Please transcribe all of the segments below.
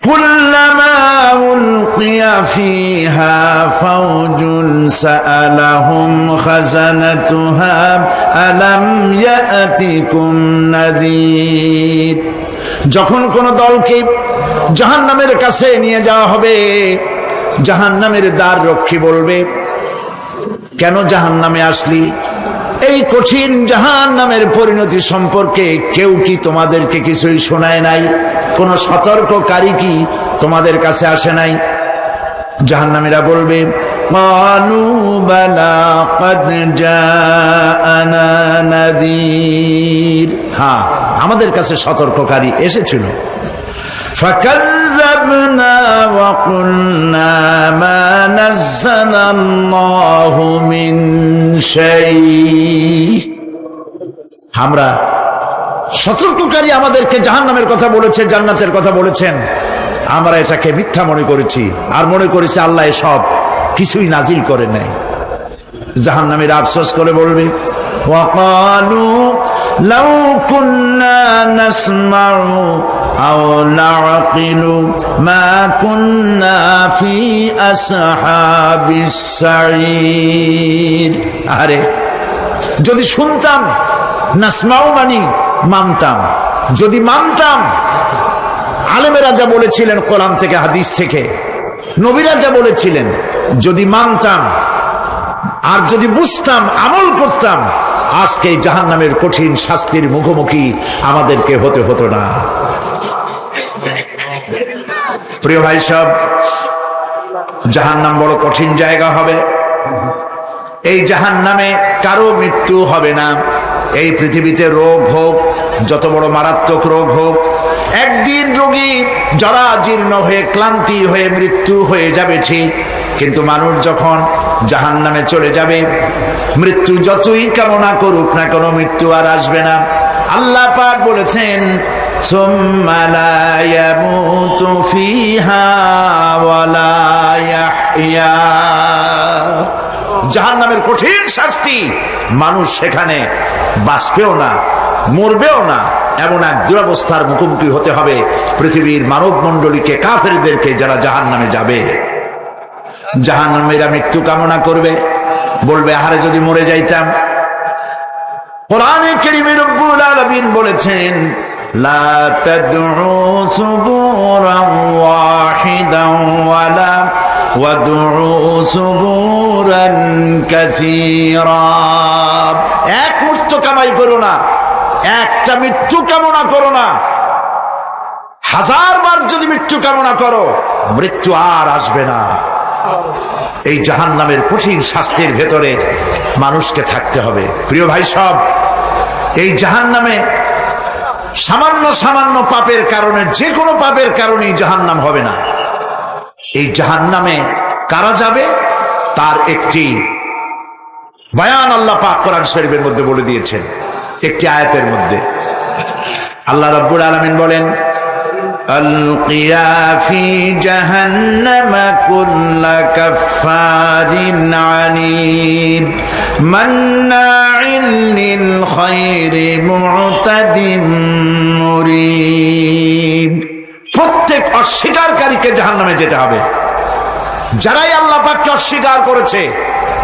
কুল্লামা উলকিয়া ফিহা ফাওজুন সাআলাহুম খাযানাতুহা আলাম ইয়াতিকুম নাযীর। যখন কোন দলকে জাহান্নামের কাছে নিয়ে যাওয়া হবে, জাহান্নামের দ্বার রক্ষী বলবে, কেন জাহান্নামে আসলি? এই কঠিন জাহান্নামের পরিণতি সম্পর্কে কেউ কি তোমাদেরকে কিছুই শোনায় নাই? কোন সতর্ককারী কি তোমাদের কাছে আসে নাই? জাহান্নামীরা বলবে, ক্বালু বালা ক্বাদ জাআনা নাযীর, হ্যাঁ আমাদের কাছে সতর্ককারী এসেছিল। ফাকাযযাবনা ওয়া কুলনা মা নাযালাল্লাহু মিন শাই। আমরা সতর্ককারী আমাদেরকে জাহান্নামের কথা বলেছে, জান্নাতের কথা বলেছেন, আমরা এটাকে মিথ্যা মনে করেছি আর মনে করেছি আল্লাহ সব কিছুই নাজিল করে নাই। জাহান্নামীরা আফসোস করে বলবে, ওয়াকালু লাউ কুন্না নাসমাউ আও নাআকিলু মা কুন্না ফি আসহাবিস সাঈর। আরে যদি শুনতাম, নাসমাউ মানি মানতাম, যদি মানতাম, আলেমেরা যা বলেছিলেন কোরআন থেকে হাদিস থেকে, নবীরা যা বলেছিলেন, যদি মানতাম আর যদি বুঝতাম, আমল করতাম, আজকে জাহান্নামের কঠিন শাস্তির মুখোমুখি আমাদেরকে হতে হতো না। প্রিয় ভাই সব, জাহান্নাম বড় কঠিন জায়গা হবে। এই জাহান্নামে কারো মৃত্যু হবে না। এই পৃথিবীতে রোগ হোক, যত বড় মারাত্মক রোগ হোক, একদিন রোগী জরাজীর্ণ হয়ে ক্লান্তি হয়ে মৃত্যু হয়ে যাবে ঠিক, কিন্তু মানুষ যখন জাহান্নামে চলে যাবে, মৃত্যু যতই কামনা করুক না কেন, মৃত্যু আর আসবে না। আল্লাহ পাক বলেছেন, সুম্মা লা ইয়ামুতু ফিহা ওয়া লা ইয়াহইয়া। জাহান্নামের কঠিন শাস্তি, মানুষ সেখানে বাঁচবেও না, মরবেও না, এমন এক দুরবস্থার মুখোমুখি হতে হবে পৃথিবীর মানব মণ্ডলীকে, কাফেরদেরকে, যারা জাহান্নামে যাবে। জাহান্নামীরা মৃত্যু কামনা করবে, বলবে, আরে যদি মরে যাইতাম। কোরআনে কারীমে রব্বুল আলামিন বলেছেন, লা তাদউ সুবুরান ওয়াহিদান ওয়ালা ওয়াদউ সুবুরান কাসীরা। এক মৃত্যু কামাই করো না, একটা মৃত্যু কামনা করো না। 1000 বার যদি মৃত্যু কামনা করো, মৃত্যু আর আসবে না। এই জাহান্নামের কঠিন শাস্তির ভেতরে মানুষকে থাকতে হবে। প্রিয় ভাই সব, এই জাহান্নামে সামান্য সামান্য পাপের কারণে, যে কোনো পাপের কারণেই জাহান্নাম হবে না। এই জাহান্নামে কারা যাবে তার একটি বয়ান আল্লাহ পাক কোরআন শরীফের মধ্যে বলে দিয়েছেন। একটি আয়াতের মধ্যে আল্লাহ রাব্বুল আলামিন বলেন, আলকিয়া ফি জাহান্নামা কুল্লা কাফফারিন আনিদ মান্নাইন লিল খায়রি মু'তাদিম মুরিব। প্রত্যেক অস্বীকারীকে জাহান্নামে যেতে হবে। যারাই আল্লাহ পাককে অস্বীকার করেছে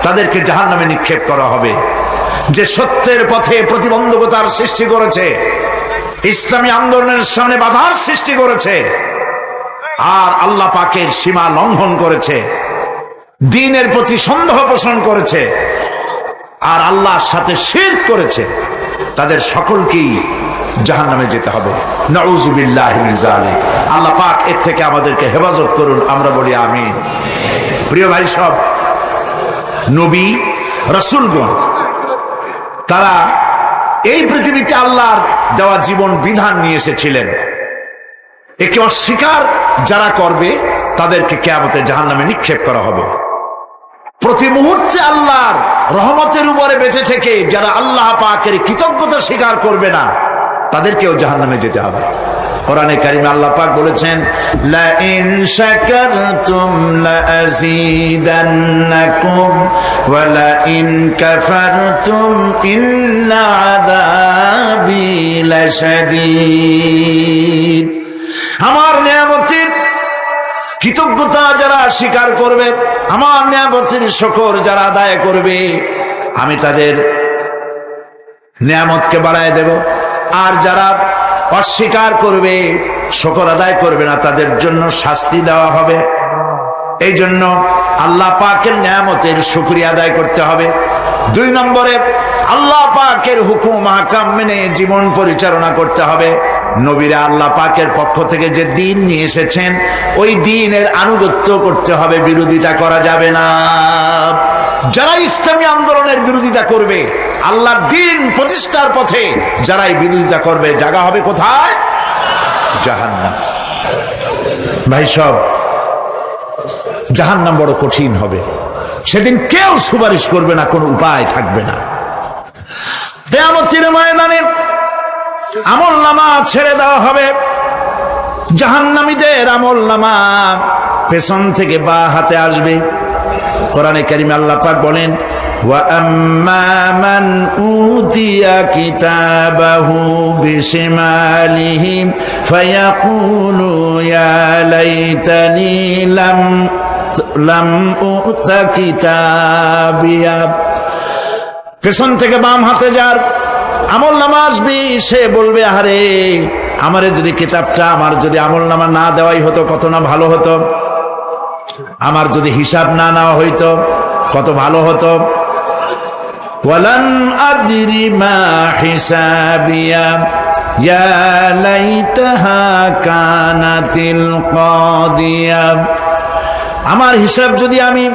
তাদেরকে জাহান্নামে নিক্ষেপ করা হবে। যে সত্যের পথে প্রতিবন্ধকতার সৃষ্টি করেছে, ইসলামী আন্দোলনের সামনে বাধার সৃষ্টি করেছে, আর আল্লাহ পাকের সীমা লঙ্ঘন করেছে, দ্বীনের প্রতি সন্দেহ পোষণ করেছে, আর আল্লাহর সাথে শিরক করেছে, তাদের সকলকেই জাহান্নামে যেতে হবে। নাউযুবিল্লাহি মিন যালিক। আল্লাহ পাক এর থেকে আমাদেরকে হেফাজত করুন, আমরা বলি আমিন। প্রিয় ভাই সব, নবী রাসূলগণ তারা এই পৃথিবীতে আল্লাহর দেওয়া জীবন বিধান নিয়ে এসেছিলেন। একে অস্বীকার যারা করবে তাদেরকে কিয়ামতে জাহান্নামে নিক্ষেপ করা হবে। প্রতি মুহূর্তে আল্লাহর রহমতের উপরে বেঁচে থেকে যারা আল্লাহ পাকের কৃতজ্ঞতা স্বীকার করবে না, তাদেরকেও জাহান্নামে যেতে হবে। কোরআনে কারিমে আল্লাহ পাক বলেছেন, লা ইন শাকারতুম লা আযীদান্নাকুম ওয়া লা ইন কাফারতুম ইন্না আযাবি লাশাদীদ। আমার নিয়ামতের কৃতজ্ঞতা যারা স্বীকার করবে, আমার নিয়ামতের শুকর যারা আদায় করবে, আমি তাদের নিয়ামতকে বাড়ায় দেব। আর যারা অস্বীকার করবে, শুকর আদায় করবে না, তাদের জন্য শাস্তি দেওয়া হবে। এই জন্য আল্লাহ পাকের নিয়ামতের শুকরিয়া আদায় করতে হবে। 2 নম্বরে আল্লাহ পাকের হুকুম আহকাম মেনে জীবন পরিচালনা করতে হবে। নবীরা আল্লাহ পাকের পক্ষ থেকে যে দ্বীন নিয়ে এসেছেন, ওই দ্বীনের আনুগত্য করতে হবে, বিরোধিতা করা যাবে না। যারা ইসলামী আন্দোলনের বিরোধিতা করবে, আল্লাহর দ্বীন প্রতিষ্ঠার পথে যারাই বিরোধিতা করবে, জায়গা হবে কোথায়? জাহান্নাম। ভাই সব, জাহান্নাম বড় কঠিন হবে। সেদিন কেউ সুপারিশ করবে না, কোনো উপায় থাকবে না। কিয়ামতের ময়দানে আমলনামা ছেড়ে দেওয়া হবে। জাহান্নামীদের আমলনামা পেছন থেকে বা হাতে আসবে। কোরআনে কারিমে আল্লাহ পাক বলেন, ওয়া আম্মা মান উতিয়া কিতাবাহু বিশিমালিহি ফায়াকুলু ইয়া লাইতানি লাম উতা কিতাবিয়া। পেছন থেকে বাম হাতে যার আমলনামা আসবে, সে বলবে, আরে আমারে যদি কিতাবটা, আমার যদি আমলনামা না দেওয়াই হতো কত না ভালো হতো, আমার যদি হিসাব না নেওয়া হইতো কত ভালো হতো। ওয়ালান আদরি মা হিসাবিয়া ইয়া লাইতাহা কানাতিল কাদিয়া। আমার হিসাব যদি আমি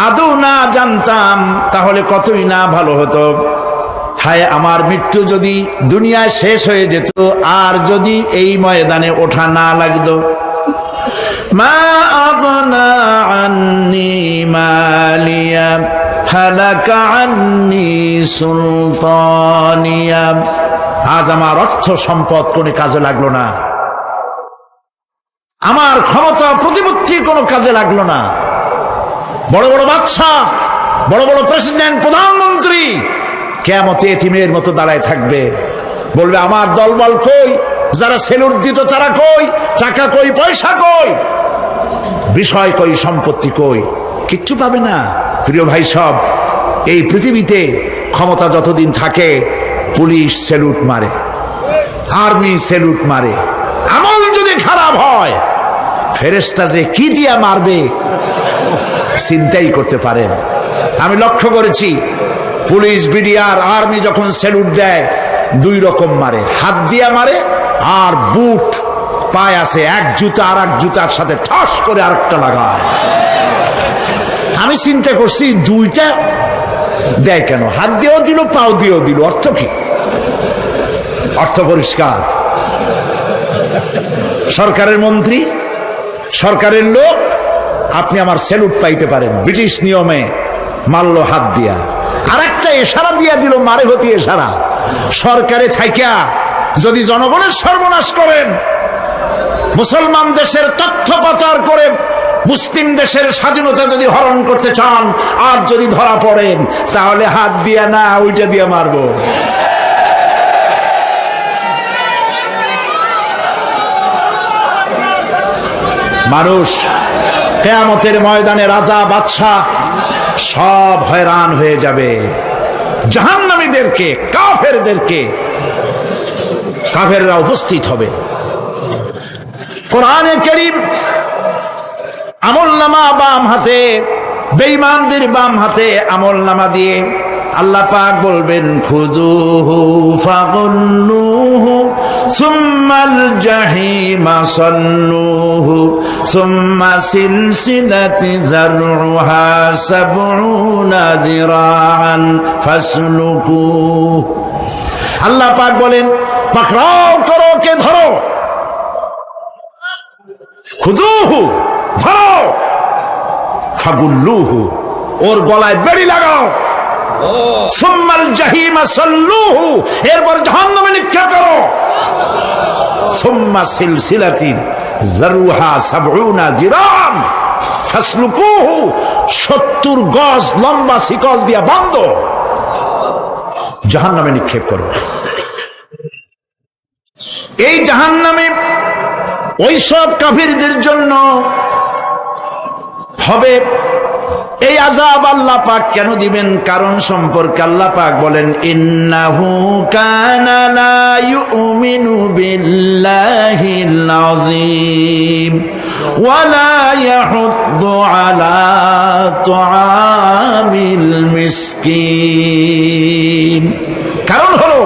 আদৌ না জানতাম, তাহলে কতই না ভালো হতো। হায়, আমার মৃত্যু যদি দুনিয়ায় শেষ হয়ে যেত, আর যদি এই ময়দানে ওঠা না লাগতো। মা আগনা আন্নি মালিয়া হালাকা আন্নি সুলতানিয়া। আজ আমার অর্থ সম্পদ কোনো কাজে লাগলো না, আমার ক্ষমতা প্রতিপত্তি কোনো কাজে লাগলো না। বড় বড় বাদশাহ, বড় বড় প্রেসিডেন্ট, প্রধানমন্ত্রী কিয়ামতে এতিমের মতো দাঁড়ায় থাকবে, বলবে, আমার দলবল কই? যারা সেলুট দিত তারা কই? টাকা কই? পয়সা কই? বিষয় কই? সম্পত্তি কই? কিচ্ছু পাবে না। প্রিয় ভাই সব, এই পৃথিবীতে ক্ষমতা যতদিন থাকে, পুলিশ সেলুট মারে, আর্মি সেলুট মারে। আমল যদি খারাপ হয়, ফেরেশতা যে কি দিয়া মারবে চিন্তাই করতে পারেন। আমি লক্ষ্য করেছি, পুলিশ, বিডিআর, আর্মি যখন সেলুট দেয়, 2 রকম মারে। হাত দিয়া মারে, আর বুট পায় আছে, এক জুতা আর এক জুতার সাথে ঠস করে আরেকটা লাগায়। আমি চিন্তা করছি, 2টা দেয় কেন? হাত দিয়েও দিল, পাও দিয়েও দিল, অর্থ কি? অর্থ পরিষ্কার। সরকারের মন্ত্রী, সরকারের লোক, আপনি আমার সেলুট পাইতে পারেন, ব্রিটিশ নিয়মে মারলো হাত দিয়া, আর একটা ইশারা দিয়া দিল, মারে হতি ইশারা। সরকারে থাইকা যদি জনগণের সর্বনাশ করেন, মুসলমান দেশের তথ্য পাচার করে মুসলিম দেশের স্বাধীনতা যদি হরণ করতে চান, আর যদি ধরা পড়েন, তাহলে হাত দিয়া না, ওইটা দিয়া মারবো। মানুষ কিয়ামতের ময়দানে রাজা বাদশাহ সব হয়রান হয়ে যাবে। জাহান্নামীদেরকে, কাফেরদেরকে, কাফেররা উপস্থিত হবে। কোরআনে কারীম আমলনামা বাম হাতে, বেঈমানদের বাম হাতে আমলনামা দিয়ে আল্লাহ পাক বলবেন, খুযুহু ফাগুল্লুহু সুম্মাল জাহিমা সাল্লুহু সুম্মা সিলসিলাতি যারউহা সাবউনা যিরাআন ফাসলুকুহু। আল্লাহ পাক বলেন, পাকড়াও করো, কে ধরো। খুযুহু, ধরো। ফাগুল্লুহু, ওর গলায় বেড়ি লাগাও। সুম্মাল জাহিমা সাল্লুহু, এরপর জাহান্নামে নিক্ষেপ করো। সুম্মা সিলসিলাতিন যারউহা সাবউনা যিরাআন ফাসলুকুহু, 70 গজ লম্বা শিকল দিয়া বাঁধো, জাহান্নামে নিক্ষেপ করো। এই জাহান্নামে ওই সব কাফিরদের জন্য হবে। এই আযাব আল্লাহ পাক কেন দিবেন, কারণ সম্পর্কে আল্লাহ পাক বলেন, ইন্নাহু কানা লা ইউমিনু বিল্লাহিল আযীম ওয়া লা ইয়াহুদ্দু আলা তুআমিল মিসকিন। কারণ হলো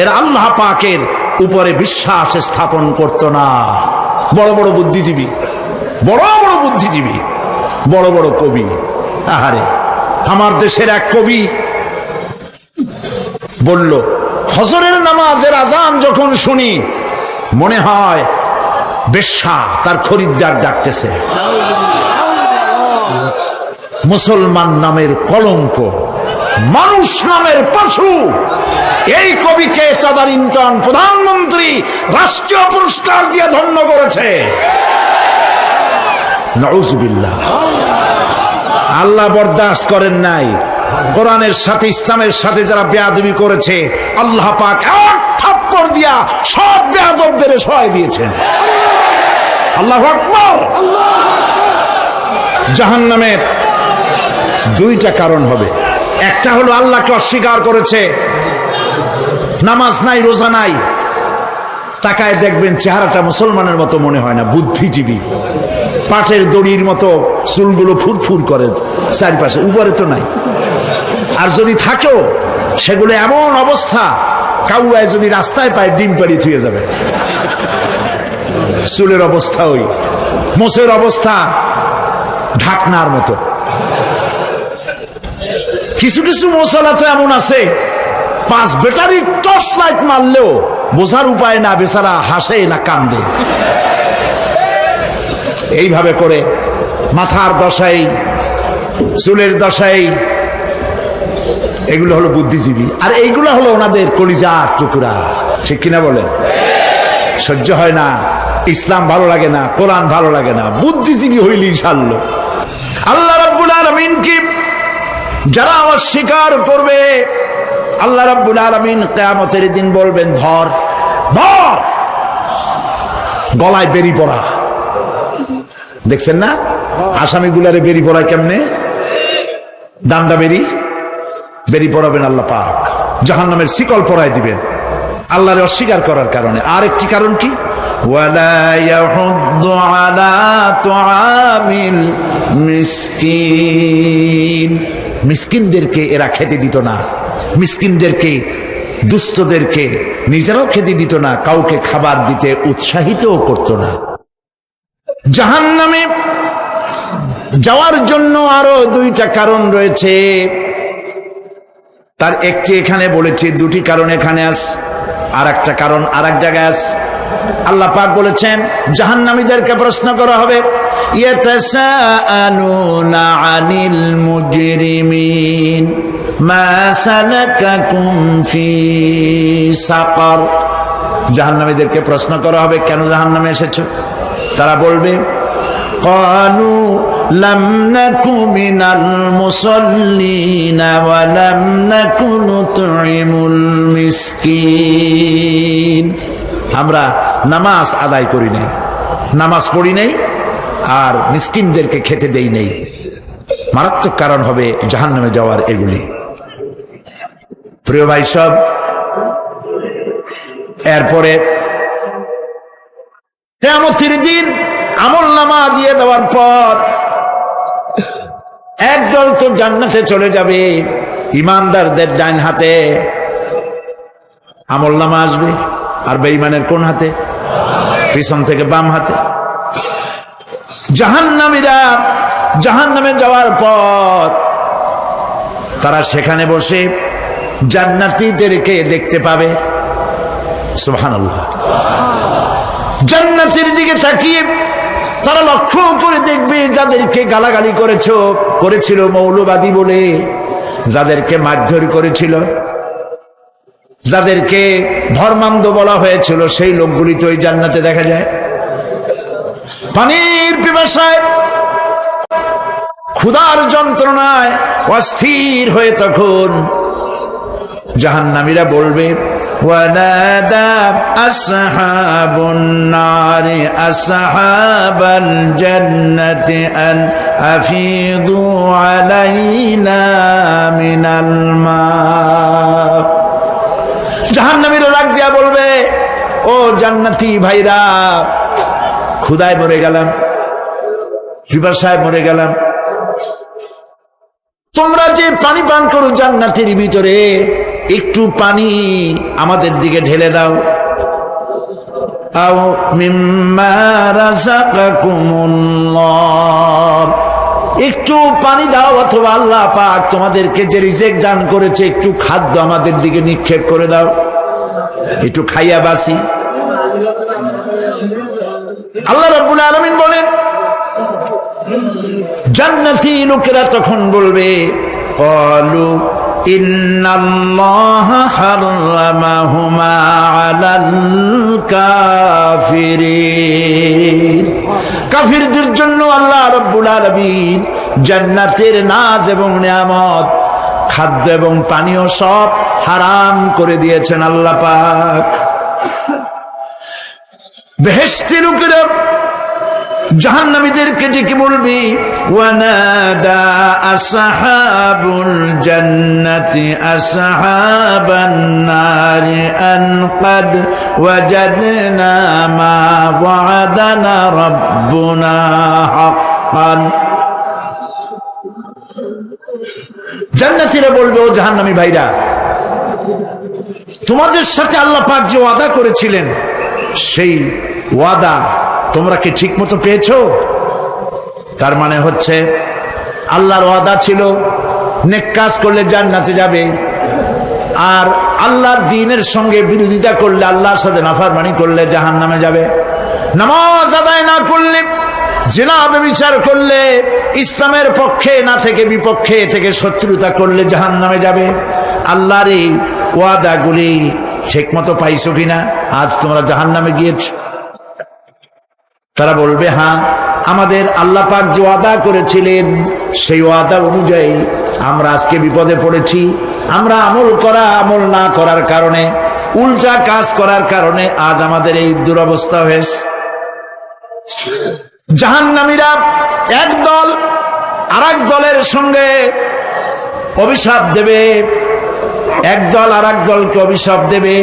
এরা আল্লাহ পাকের উপরে বিশ্বাস স্থাপন করত না। বড় বড় বুদ্ধিজীবী, বড় বড় বুদ্ধিজীবী, বড় বড় কবি। আহারে, আমার দেশের এক কবি বলল, ফজরের নামাজের আজান যখন শুনি মনে হয় বেশ্যা তার খরিদ্দার ডাকতেছে। মুসলমান নামের কলঙ্ক, মানুষ নামের পশু। এই কবিকে তদানীন্তন প্রধানমন্ত্রী রাষ্ট্রীয় পুরস্কার দিয়ে ধন্য করেছে। নাউযুবিল্লাহ। আল্লাহ বরদাস্ত করেন নাই। কোরআনের সাথে ইসলামের সাথে যারা বেয়াদবি করেছে, আল্লাহ পাক এক থাপ্পড় দিয়া সব বেয়াদবদের সহায় দিয়েছেন। আল্লাহু আকবার। জাহান্নামের দুইটা কারণ হবে। একটা হলো আল্লাহকে অস্বীকার করেছে, নামাজ নাই, রোজা নাই, তাকায় দেখবেন চেহারাটা মুসলমানের মতো মনে হয় না, বুদ্ধিজীবী, পাটের দড়ির মতো চুলগুলো ফুরফুর করে চারপাশে, উপরে তো নাই। আর যদি থাকেও সেগুলো এমন অবস্থা, কাউয়ায় যদি রাস্তায় পায় ডিম পাড়ি থুয়ে যাবে। চুলের অবস্থা ওই, মোষের অবস্থা ঢাকনার মতো। কিছু কিছু মশলা তো এমন আছে, 5 ব্যাটারি টর্চ লাইট মারলেও বোঝার উপায় না, বেচারা হাসে না কান্দে। এইভাবে করে মাথার দশাই, চুলের দশাই, এগুলো হলো বুদ্ধিজীবী। আর এইগুলো হলো ওনাদের কলিজার টুকরা। ঠিক কিনা বলেন? সহ্য হয় না, ইসলাম ভালো লাগে না, কোরআন ভালো লাগে না, বুদ্ধিজীবী হইলেই ছাড়লো। আল্লাহ রাব্বুল আলামিন কি যারা অস্বীকার করবে, আল্লাহ রাব্বুল আলামিন কিয়ামতের দিন বলবেন, ধর ধর, গলায় বেরি পড়া। দেখছেন না আসামিগুলারে বেরি পড়ায় কেমনে? ডান্ডা বেরি পড়াবেন আল্লাহ পাক, জাহান্নামের শিকল পরায় দিবেন আল্লাহরে অস্বীকার করার কারণে। আর একটি কারণ কি? ওয়ালা ইয়াহুদ্দু আলা তুআমিল মিসকিন। মিসকিনদেরকে এরা খেতে দিত না, মিসকিনদেরকে, দুস্থদেরকে নিজেরাও খেতে দিত না, কাউকে খাবার দিতে উৎসাহিতও করত না। জাহান্নামে যাওয়ার জন্য আরো দুইটা কারণ রয়েছে, তার একটি এখানে বলেছি, দুটি কারণ এখানে আছে, আর একটা কারণ আর এক জায়গায় আছে। আল্লাহ পাক বলেছেন জাহান্নামীদেরকে প্রশ্ন করা হবে, ইয়াতাসাআলুনা আনিল মুজরিমিন মা সালাকাকুম ফি সাকার। জাহান্নামীদেরকে প্রশ্ন করা হবে, কেন জাহান্নামে এসেছো? তারা বলবে, ক্বালু লাম নাকু মিনাল মুসাল্লিনা ওয়া লাম নাকু নুতঈমুল মিসকিন। আমরা নামাজ আদায় করি নাই, নামাজ পড়ি নাই, আর মিসকিনদেরকে খেতে দেই নাই। মারাত্মক কারণ হবে জাহান্নামে যাওয়ার এগুলি। প্রিয় ভাই সব, এরপরে কিয়ামতের দিন আমলনামা দিয়ে দেওয়ার পর একদল তো জান্নাতে চলে যাবে, ইমানদারদের ডান হাতে আমলনামা আসবে, আর বেঈমানের কোন হাতে? পিছন থেকে বাম হাতে। জাহান্নামীরা জাহান্নামে যাওয়ার পর তারা সেখানে বসে জান্নাতীদেরকে দেখতে পাবে। সুবহানাল্লাহ। জান্নাতের দিকে তাকিয়ে তারা লক্ষ্য করে দেখবে যাদেরকে গালাগালি করেছিল মৌলবাদী বলে, যাদেরকে মারধর করেছিল, যাদেরকে ধর্মান্ধ বলা হয়েছিল, সেই লোকগুলি তো ওই জান্নাতে দেখা যায়। পানির পিপাসায়, ক্ষুধার যন্ত্রণায় অস্থির হয়ে তখন জাহান্নামীরা বলবে, ওয়ানাদা আসহাবুন নারি আসহাবাল জান্নাতি আন আফিদু আলাইনা মিনাল মা। জাহান্নামীরা ডাক দিয়া বলবে, ও জান্নাতি ভাইরা, ক্ষুধায় মরে গেলাম, পিপাসায় মরে গেলাম, তোমরা যে পানি পান করো জান্নাতের ভিতরে, একটু পানি আমাদের দিকে ঢেলে দাও। আও মিম্মা রাযাকাকুমুল্লাহ, একটু পানি দাও, অথবা আল্লাহ পাক তোমাদেরকে যে রিজিক দান করেছে একটু খাদ্য আমাদের দিকে নিক্ষেপ করে দাও, একটু খাইয়া বাসি। আল্লাহ রাব্বুল আলামিন বলেন, জান্নাতি লোকেরা তখন বলবে, ক্বালু ইন্নাল্লাহা হারামাহুমা আলাল কাফিরিন, কাফিরদের জন্য আল্লাহ রাব্বুল আলামিন জান্নাতের নাজ এবং নিয়ামত, খাদ্য এবং পানীয় সব হারাম করে দিয়েছেন আল্লাহ পাক। বেহেশতি লোকেরা জাহান্নামীদেরকে ডেকে বলবি, ওয়ানাদা আসহাবুল জান্নাতি আসহাবান নারি আন ক্বাদ ওয়াজাদনা মা ওয়া'দানা রাব্বুনা হাক্কান। জান্নাতীরা বলবে, ও জাহান্নামী ভাইরা, তোমাদের সাথে আল্লাহ পাক যে ওয়াদা করেছিলেন সেই ওয়াদা তোমরা কি ঠিক মতো পেয়েছো? তার মানে হচ্ছে আল্লাহর ওয়াদা ছিল নেক কাজ করলে জান্নাতে যাবে, আর আল্লাহর দ্বীনের সঙ্গে বিরোধিতা করলে, আল্লাহর সাথে নাফরমানি করলে জাহান্নামে যাবে। নামাজ আদায় না করলে, জিনা ব্যভিচার করলে, ইসলামের পক্ষে না থেকে বিপক্ষে থেকে শত্রুতা করলে জাহান্নামে যাবে। আল্লাহর এই ওয়াদাগুলি ঠিক মতো পাইছো কিনা? আজ তোমরা জাহান্নামে গিয়েছো। তারা বলবে, হ্যাঁ, আমাদের আল্লাহ পাক যে ওয়াদা করেছিলেন সেই ওয়াদা অনুযায়ী আমরা আজকে বিপদে পড়েছি। আমরা আমল না করার কারণে, উল্টা কাজ করার কারণে আজ আমাদের এই দুরবস্থা হয়েছে। জাহান্নামীরা এক দল আরেক দলের সঙ্গে অভিশাপ দেবে, এক দল আরেক দলকে অভিশাপ দেবে।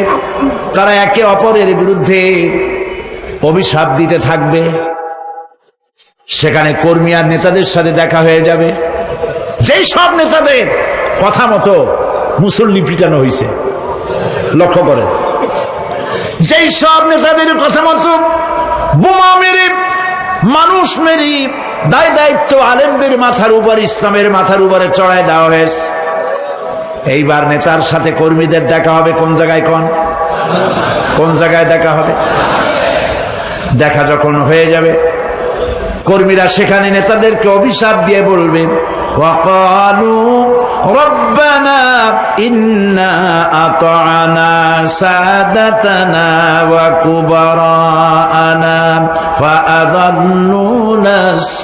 তারা একে অপরের বিরুদ্ধে অভিশাপ দিতে থাকবে। সেখানে কর্মী আর নেতাদের সাথে দেখা হয়ে যাবে। যেই সব নেতাদের কথা মতো মুসল্লি পিটানো হয়েছে, লক্ষ্য করেন, যেই সব নেতাদের কথা মতো বোমা মেরে, মানুষ মেরে, দায় দায়িত্ব আলেমদের মাথার উপর, ইসলামের মাথার উপরে চড়ায় দেওয়া হয়েছে। এইবার নেতার সাথে কর্মীদের দেখা হবে কোন জায়গায়? কোন জায়গায় দেখা হবে? দেখা যখন হয়ে যাবে, কর্মীরা সেখানে নেতাদেরকে অভিশাপ দিয়ে বলবে, ওয়াকালু রব্বানা ইন্না আতা'না সাদাতানা ওয়া কুবারানা ফাআযাল্লুনা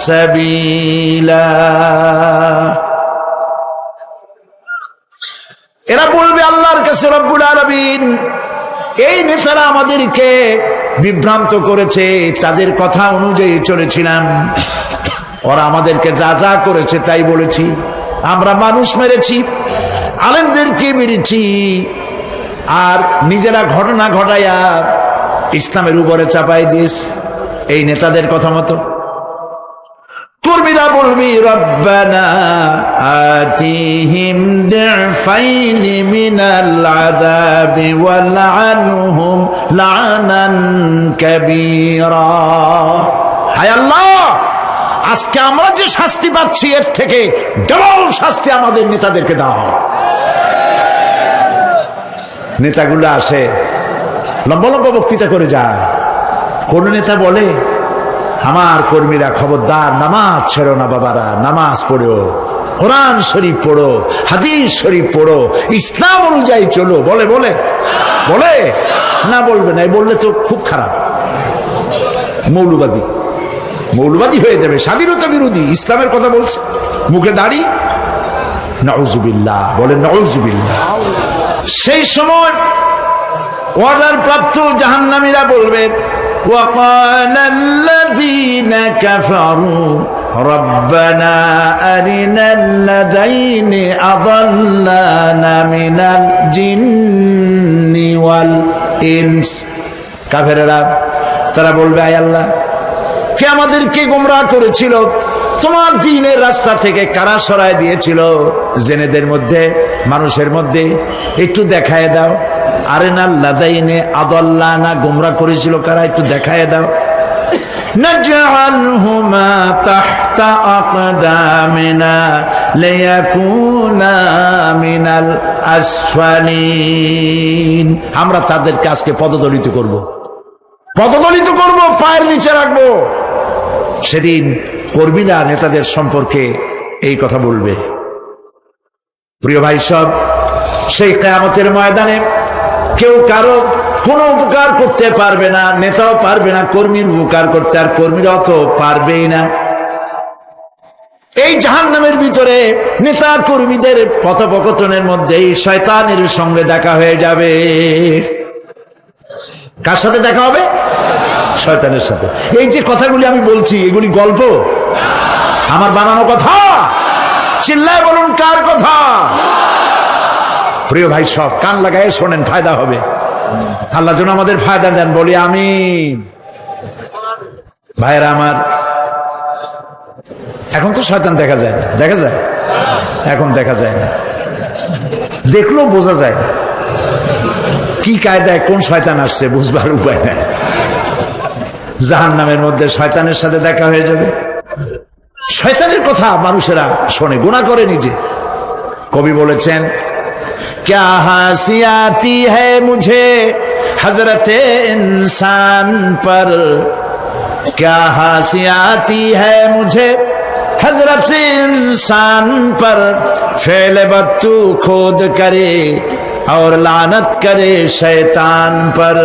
সাবিলা। এরা বলবে আল্লাহর কাছে, রব্বুল আলামিন, এই নেতারা আমাদেরকে বিভ্রান্ত করেছে, তাদের কথা অনুযায়ী চলেছিলাম, ওরা আমাদেরকে যা যা করেছে তাই বলেছি। আমরা মানুষ মেরেছি, আলেমদেরকে মেরেছি, আর নিজেরা ঘটনা ঘটাইয়া ইসলামের উপরে চাপাই দিয়েছি এই নেতাদের কথা মতো। কর্মীরা বলবি, রব্বানা আতিহিম দি'ফাইনি মিনাল আযাবি ওয়ালআনহুম লা'নান কাবীরা। হায় আল্লাহ, আজকে আমরা যে শাস্তি পাচ্ছি এর থেকে ডবল শাস্তি আমাদের নেতাদেরকে দাও। নেতাগুলো আসে, লম্বা লম্বা বক্তৃতা করে যায়। কোন নেতা বলে, আমার কর্মীরা খবরদার, নামাজ ছেড়ো না বাবারা, নামাজ পড়ো, কোরআন শরীফ পড়ো, হাদিস শরীফ পড়ো, ইসলাম অনুযায়ী চলো। বলে বলে বলে না, বলবে না। বললে তো খুব খারাপ, মৌলবাদী হয়ে যাবে, স্বাধীনতা বিরোধী। ইসলামের কথা বলছে, মুখে দাড়ি, নাউজুবিল্লাহ, বলেন নাউজুবিল্লাহ। সেই সময় অর্ডার প্রাপ্ত জাহান্নামীরা বলবে وقال الذين كفروا ربنا أرنا الذين أضلانا من الجن والإنس কাফেররা তারা বলবে আয় আল্লাহ, কে আমাদেরকে গোমরাহ করেছিল, তোমার দ্বীনের রাস্তা থেকে কারা সরায় দিয়েছিল, জেনেদের মধ্যে মানুষের মধ্যে একটু দেখায় দাও। আরেনাল লাদাইনে আদাল্লানা, গোমরাহ করেছিল কারা, একটু দেখায় দাও। নাজআলহুমা তাহতা আকদামিনা লিয়াকুনা মিনাল আসফালিন, আমরা তাদেরকে আজকে পদদলিত করব, পদদলিত করব, পায়ের নিচে রাখবো। সেদিন কর্মীরা নেতাদের সম্পর্কে এই কথা বলবে। প্রিয় ভাই সব, সেই কিয়ামতের ময়দানে কেউ কারো কোনো উপকার করতে পারবে না, নেতাও পারবে না কর্মীর উপকার করতে, আর কর্মীরাও তো পারবেই না। এই জাহান্নামের ভিতরে নেতা কর্মীদের কথোপকথনের মধ্যেই শয়তানের সঙ্গে দেখা হয়ে যাবে। কার সাথে দেখা হবে? শয়তানের সাথে। এই যে কথাগুলি আমি বলছি, এগুলি গল্প, আমার বানানো কথা? চিল্লায় বলুন কার কথা? প্রিয় ভাই সব, কান লাগায় শোনেন, ফায়দা হবে। আল্লাহ যেন আমাদের ফায়দা দেন, বলি আমিন। ভাইরা আমার, এখন তো শয়তান দেখা যায় না, দেখা যায়? এখন দেখা যায় না, দেখলেও বোঝা যায় না কি কায়দায় কোন শয়তান আসছে, বুঝবার উপায় নাই। জাহান্নামের মধ্যে শয়তানের সাথে দেখা হয়ে যাবে। শয়তানের কথা মানুষেরা শোনে, গুনাহ করে নিজে। কবি বলেছেন, क्या हंसी आती है मुझे हजरत इंसान पर, क्या हंसी आती है मुझे हजरत इंसान पर, फेल बत्तू खोद करे और लानत करे शैतान पर।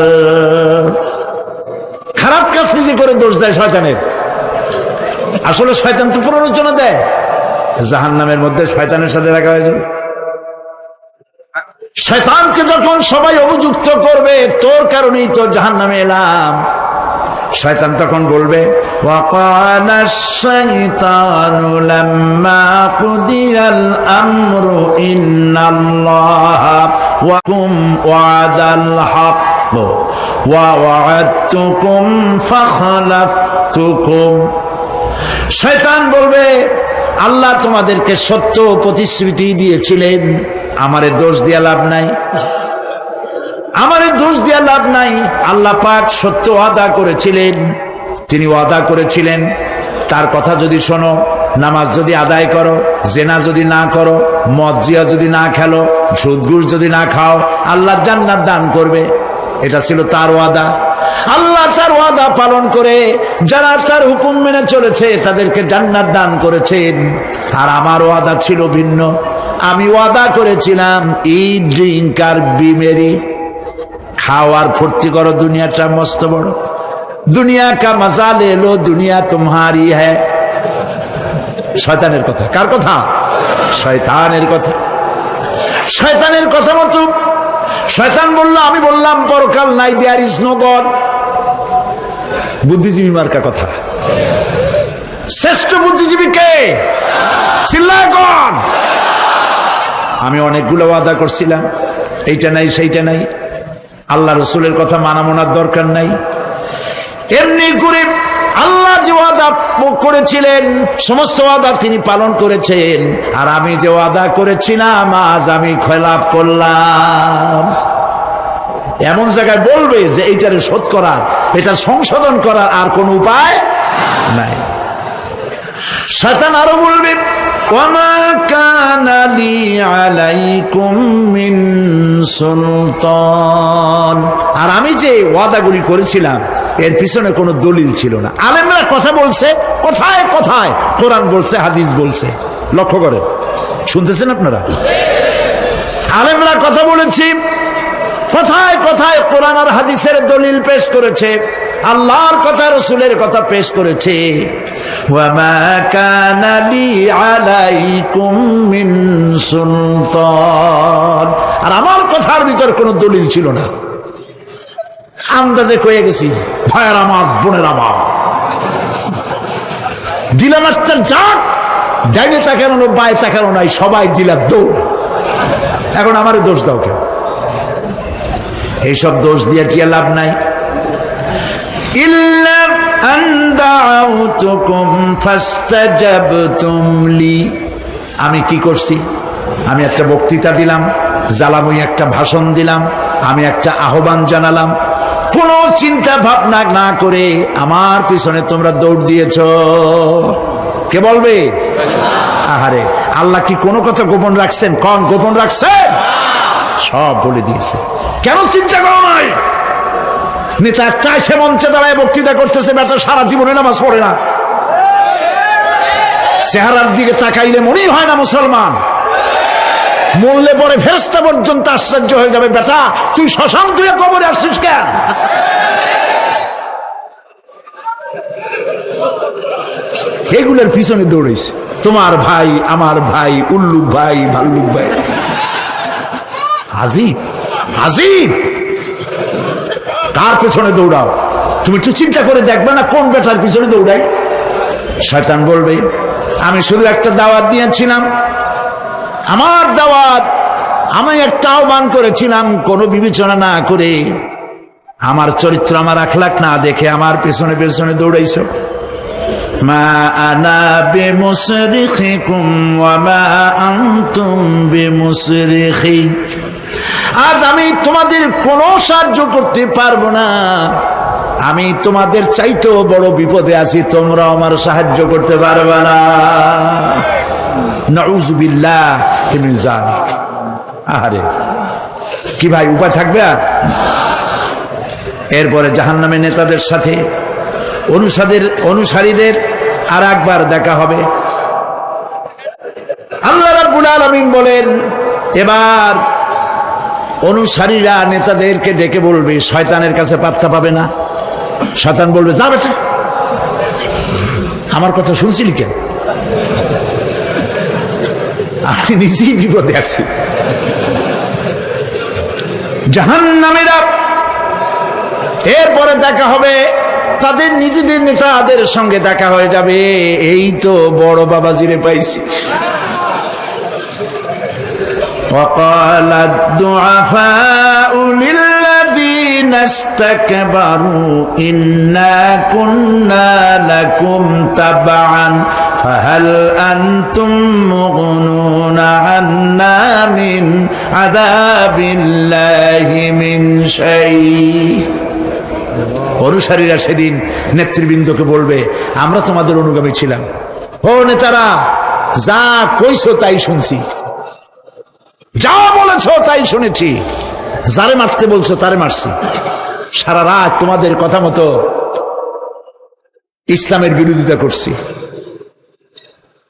খারাপ কাজ নিজে করে দোষ দেয় শয়তানের। আসলে শয়তান তো প্ররোচনা দেয়। জাহান্নামের মধ্যে শয়তানের সাথে দেখা হয়ে যাবে। শয়তানকে যখন সবাই অভিযুক্ত করবে, তোর কারণেই তো জাহান্নামে এলাম, শয়তান তখন বলবে, ওয়াকানা শাইতানু লাম্মা কুদিয়াল আমরু ইন্নাল্লাহা ওয়াকুম ওয়াদাল হক ওয়া ওয়া'আদতুকুম ফাখলাফতুকুম। শয়তান বলবে, আল্লাহ তোমাদেরকে সত্য প্রতিশ্রুতি দিয়েছিলেন, আমারে দোষ দিয়া লাভ নাই, আমারে দোষ দিয়া লাভ নাই। আল্লাহ পাক সত্য ওয়াদা করেছিলেন, তিনি ওয়াদা করেছিলেন তার কথা যদি শোনো, নামাজ যদি আদায় করো, জেনা যদি না করো, মদ জিয়া যদি না খেলো, সুদ ঘুষ যদি না খাও, আল্লাহ জান্নাত দান করবে। এটা ছিল তার ওয়াদা। আল্লাহ তার ওয়াদা পালন করে যারা তার হুকুম মেনে চলেছে তাদেরকে জান্নাত দান করেছেন। আর আমার ওয়াদা ছিল ভিন্ন। আমি ওয়াদা করেছিলাম, ইট ড্রিঙ্ক আর বি মেরি, খাওয়ার ফুর্তি করো, দুনিয়াটা মস্ত বড়, দুনিয়া কা মজা লে লো, দুনিয়া তোমারি হ্যায়। শয়তানের কথা। কার কথা? শয়তানের কথা। শয়তানের কথা মতো শয়তান বলল, আমি বললাম পরকাল নাই, দেয়ার ইজ নো গড। বুদ্ধিজীবী মার্কা কথা। শ্রেষ্ঠ বুদ্ধিজীবী কে? চিল্লায় কোন? আমি অনেকগুলো ওয়াদা করছিলাম, এইটা নাই সেইটা নাই, আল্লাহ রসুলের কথা মানা মোনার দরকার নাই। এমনি করে আল্লাহ যে ওয়াদা করেছিলেন সমস্ত ওয়াদা তিনি পালন করেছেন, আর আমি যে ওয়াদা করেছিলাম আজ আমি খেলাফ করলাম। এমন জায়গায় বলবে যে এইটারে শোধ করার, এটা সংশোধন করার আর কোন উপায় নাই। শয়তান আরো বলবে, ওয়ামা কানা লি আলাইকুম মিন সুলতান, আর আমি যে ওয়াদাগুলি করেছিলাম এর পিছনে কোনো দলিল ছিল না। আলেমরা কথা বলছে, কথায় কথায় কোরআন বলছে, হাদিস বলছে। লক্ষ্য করেন, শুনতেছেন আপনারা? আলেমরা কথা বলেছি, কথায় কথায় কোরআন আর হাদিসের দলিল পেশ করেছে, আল্লাহর কথা রাসূলের কথা পেশ করেছে। ওয়ামা কানা লি আলাইকুম মিন সুলতান, আর আমার কথার ভিতর কোনো দলিল ছিল না। আন্দাজে কয়ে গেছি, ভাইয়ের আমার, বোনের আমার, দিলাম একটা ডাক, ডাইনে তাকানো বায়ে তাকানো নাই, সবাই দিলা দৌড়। এখন আমারে দোষ দাও কেন? এইসব দোষ দিয়ে কি লাভ নাই? ইল্লা আন দাউতুকুম ফাস্তাজাবতুম লি। আমি কি করছি? আমি একটা বক্তৃতা দিলাম, জ্বালাময়ী একটা ভাষণ দিলাম, আমি একটা আহ্বান জানালাম, কোনো চিন্তা ভাবনা না করে আমার পিছনে তোমরা দৌড় দিয়েছ। কে বলবে? আহারে, আল্লাহ কি কোনো কথা গোপন রাখছেন? কোন গোপন রাখছেন? সব বলে দিয়েছে। কেন চিন্তা করো নাই? নেতা একটা এসে মঞ্চে দাঁড়ায় বক্তৃতা করতেছে, বেটা সারা জীবনে নামাজ পড়ে না, চেহারার দিকে তাকাইলে মনেই হয় না মুসলমান, মরলে পরে ফেরেশতা পর্যন্ত আশ্চর্য হয়ে যাবে, বেটা তুই শ্মশান তুই কবরে আসছিস কেন? এগুলোর পিছনে দৌড়েছে তোমার ভাই, আমার ভাই, উল্লুক ভাই, ভাল্লুক ভাই। আজিব আজিব, কার পেছনে দৌড়াও? তুমি একটু চিন্তা করে দেখবে না কোন বেটার পিছনে দৌড়াই? শয়তান বলবে আমি শুধু একটা দাওয়াত দিয়েছিলাম, আমার দাওয়াত, আমি একটা আহ্বান করেছিলাম, কোনো বিবেচনা না করে, আমার চরিত্র, আমার আখলাক না দেখে আমার পেছনে পেছনে দৌড়াইছো। মা আনা বিমুসরিখিকুম ওয়া মা আনতুম বিমুসরিখি। আজ আমি তোমাদের কোনো সাহায্য করতে পারবো না, আমি তোমাদের চাইতেও বড় বিপদে আছি, তোমরা আমার সাহায্য করতে পারবে না। নাউযুবিল্লাহ মিন যালিক। আরে কি ভাই, উপায় থাকবে আর? এরপরে জাহান্নামের নেতাদের সাথে অনুসারীদের আর একবার দেখা হবে। আল্লাহ রাব্বুল আলামিন বলেন, এবার অনুসারীরা নেতাদেরকে ডেকে বলবে, শয়তানের কাছে পাত্তা পাবে না। শয়তান বলবে, যা বেটা, আমার কথা শুনছিলি কেন? আমি নিজেই বিপদে আছি। জাহান্নামীরা এরপরে দেখা হবে, তাদের নিজেদের নেতাদের সঙ্গে দেখা হয়ে যাবে, এই তো বড় বাবাজিরে পাইছি। وقال الضعفاء للذين استكبروا إنا كنا لكم تبعا فهل أنتم مغنون عنا من عذاب الله من شيء। অনুসারীরা সেদিন নেতৃবৃন্দকে বলবে, আমরা তোমাদের অনুগামী ছিলাম, ও নেতারা, যা কইছো তাই শুনছি, যা বলেছ তাই শুনেছি, যারে মারতে বলছো তারে মারছি, সারা রাত তোমাদের কথা মতো ইসলামের বিরোধিতা করছি।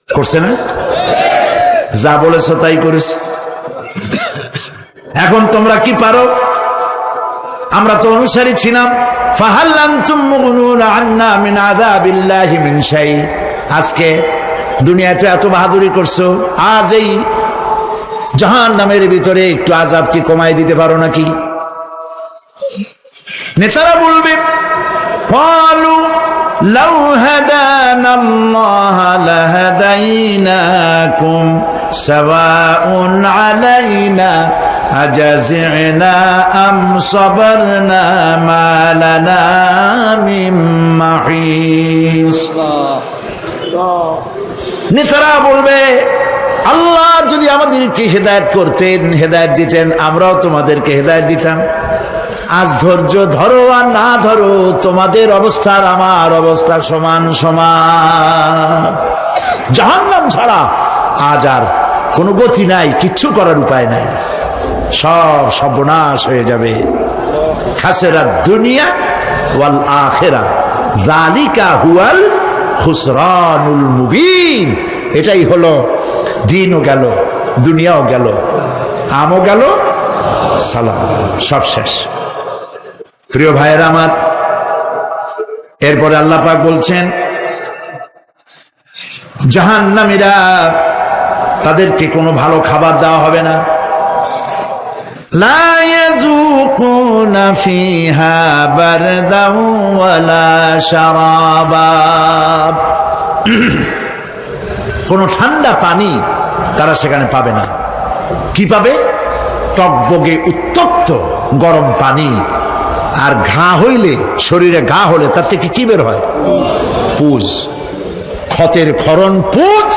করছে না? যা বলেছ তাই করেছি। এখন তোমরা কি পারো? আমরা তো অনুসারী ছিলাম। ফাহাল আনতুম মুগনুনা আন্না মিন আযাবিল্লাহি মিন শাই। আজকে দুনিয়াতে এত বাহাদুরি করছো, আজ এই জাহান্নামের ভিতরে একটু আযাব কি কমাই দিতে পারো নাকি? নেতারা বলবে, ক্বালু লাউ হাদানাল্লাহু লাহাদাইনাকুম সাওয়াউন আলাইনা আজাজি'না আম সাবারনা মা লানা মিন মাহিস। নেতারা বলবে, আল্লাহ যদি আমাদেরকে হেদায়েত করতেন, হেদায়েত দিতেন, আমরাও তোমাদেরকে হেদায়েত দিতাম। আজ ধৈর্য ধরো আর না ধরো, তোমাদের অবস্থা আর আমার অবস্থা সমান সমান। জাহান্নাম ছাড়া আজ আর কোনো গতি নাই, কিচ্ছু করার উপায় নাই, সব সর্বনাশ হয়ে যাবে। খাসিরাত দুনিয়া ওয়াল আখিরা যালিকা হুয়াল খুসরানুল মুবিন। এটাই হলো, দিনও গেল, দুনিয়াও গেল, আমও গেল, সালাম গেল, সব শেষ। প্রিয় ভাইয়েরা আমার, এরপরে আল্লাহ পাক বলছেন, জাহান্নামীরা, তাদেরকে কোনো ভালো খাবার দেওয়া হবে না, লা ইয়াযুকুনা ফিহা বারদাও ওয়ালা শারাবা, কোনো ঠান্ডা পানি তারা সেখানে পাবে না। কি পাবে? টকবগে উত্তপ্ত গরম পানি। আর ঘা হইলে, শরীরে ঘা হলে তার থেকে কি বের হয়? পুজ, ক্ষতের ক্ষরণ পুজ